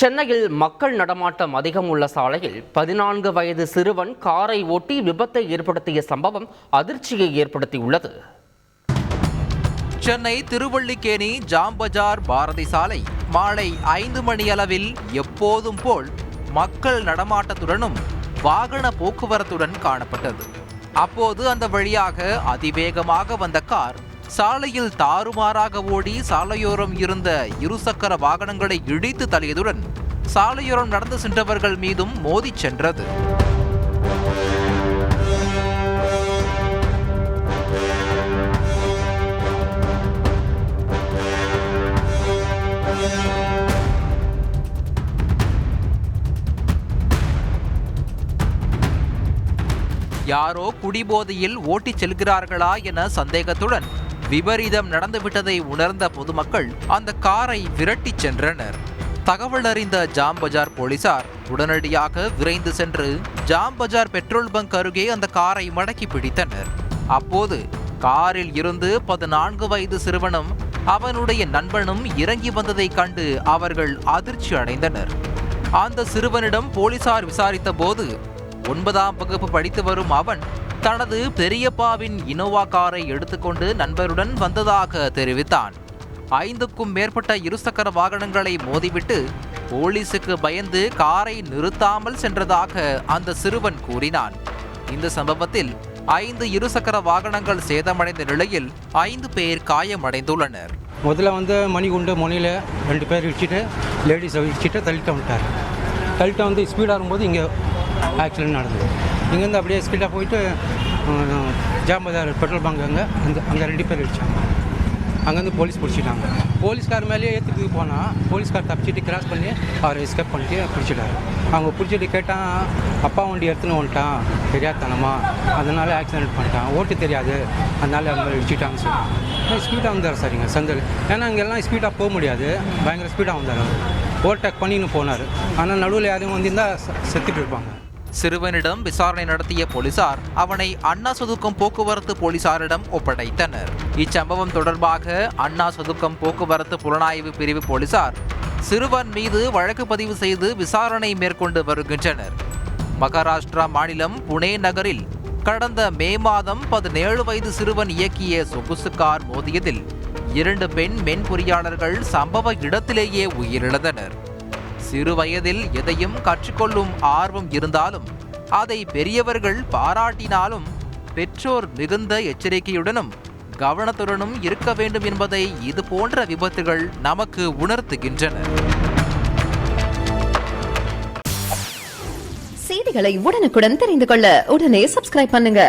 சென்னையில் மக்கள் நடமாட்டம் அதிகம் உள்ள சாலையில் 14 வயது சிறுவன் காரை ஓட்டி விபத்தை ஏற்படுத்திய சம்பவம் அதிர்ச்சியை ஏற்படுத்தியுள்ளது. சென்னை திருவல்லிக்கேணி ஜாம் பஜார் பாரதி சாலை மாலை 5 மணி அளவில் எப்போதும் போல் மக்கள் நடமாட்டத்துடனும் வாகன போக்குவரத்துடன் காணப்பட்டது. அப்போது அந்த வழியாக அதிவேகமாக வந்த கார் சாலையில் தாறுமாறாக ஓடி சாலையோரம் இருந்த இருசக்கர வாகனங்களை இடித்து தள்ளியதுடன் சாலையோரம் நடந்து சென்றவர்கள் மீதும் மோதிச் சென்றது. யாரோ குடிபோதையில் ஓட்டிச் செல்கிறார்களா என சந்தேகத்துடன் விபரீதம் நடந்துவிட்டதை உணர்ந்த பொதுமக்கள் அந்த காரை விரட்டிச் சென்றனர். தகவல் அறிந்த ஜாம் பஜார் போலீசார் உடனடியாக விரைந்து சென்று ஜாம் பஜார் பெட்ரோல் பங்க் அருகே அந்த காரை மடக்கி பிடித்தனர். அப்போது காரில் இருந்து 14 வயது சிறுவனும் அவனுடைய நண்பனும் இறங்கி வந்ததை கண்டு அவர்கள் அதிர்ச்சி அடைந்தனர். அந்த சிறுவனிடம் போலீசார் விசாரித்த போது 9ஆம் வகுப்பு படித்து வரும் அவன் தனது பெரியப்பாவின் இனோவா காரை எடுத்துக்கொண்டு நண்பருடன் வந்ததாக தெரிவித்தான். 5க்கும் மேற்பட்ட இருசக்கர வாகனங்களை மோதிவிட்டு போலீசுக்கு பயந்து காரை நிறுத்தாமல் சென்றதாக அந்த சிறுவன் கூறினான். இந்த சம்பவத்தில் 5 இருசக்கர வாகனங்கள் சேதமடைந்த நிலையில் 5 பேர் காயமடைந்துள்ளனர். முதல்ல மணிகுண்டு முனையில் 2 பேர் இடிச்சிட்டு லேடிஸை இடிச்சிட்டு தள்ளிட்டு வந்துட்டார். தள்ளிட்டு ஸ்பீடாக இருக்கும்போது இங்கே ஆக்சிடென்ட் நடந்தது. இங்கேருந்து அப்படியே ஸ்பீடாக போயிட்டு ஜாம் பஜார் பெட்ரோல் பங்க் அங்கே 2 பேர் இடித்தாங்க. அங்கேருந்து போலீஸ் பிடிச்சிட்டாங்க. போலீஸ்கார் மேலேயே ஏற்றுக்கு போனால் போலீஸ்கார் தப்பிச்சிட்டு கிராஸ் பண்ணி அவரை எஸ்கேப் பண்ணிட்டு பிடிச்சிட்டாரு. அவங்க பிடிச்சிட்டு கேட்டால் அப்பா வண்டி எடுத்துன்னு வந்துட்டான் தெரியாதனமா, அதனால் ஆக்சிடென்ட் பண்ணிட்டான், ஓட்டு தெரியாது, அதனால் அவங்க இடிச்சிட்டாங்கன்னு சொல்லி ஸ்பீடாக வந்தார் சார். இங்கே சந்தல் ஏன்னா இங்கெல்லாம் ஸ்பீடாக போக முடியாது, பயங்கர ஸ்பீடாக வந்தார். அவர் ஓவர்டேக் பண்ணின்னு போனார். ஆனால் நடுவில் யாரையும் வந்திருந்தால் செத்துட்டு இருப்பாங்க. சிறுவனிடம் விசாரணை நடத்திய போலீசார் அவனை அண்ணா சதுக்கம் போக்குவரத்து போலீசாரிடம் ஒப்படைத்தனர். இச்சம்பவம் தொடர்பாக அண்ணா சதுக்கம் போக்குவரத்து புலனாய்வு பிரிவு போலீசார் சிறுவன் மீது வழக்கு பதிவு செய்து விசாரணை மேற்கொண்டு வருகின்றனர். மகாராஷ்டிரா மாநிலம் புனே நகரில் கடந்த மே மாதம் 17 வயது சிறுவன் இயக்கிய சொகுசு கார் மோதியதில் 2 பெண் மென்பொறியாளர்கள் சம்பவ இடத்திலேயே உயிரிழந்தனர். சிறு வயதில் எதையும் கற்றுக்கொள்ளும் ஆர்வம் இருந்தாலும் அதை பெரியவர்கள் பாராட்டினாலும் பெற்றோர் மிகுந்த எச்சரிக்கையுடனும் கவனத்துடனும் இருக்க வேண்டும் என்பதை இது போன்ற விபத்துகள் நமக்கு உணர்த்துகின்றன. செய்திகளை உடனுக்குடன் தெரிந்து கொள்ள உடனே சப்ஸ்கிரைப் பண்ணுங்க.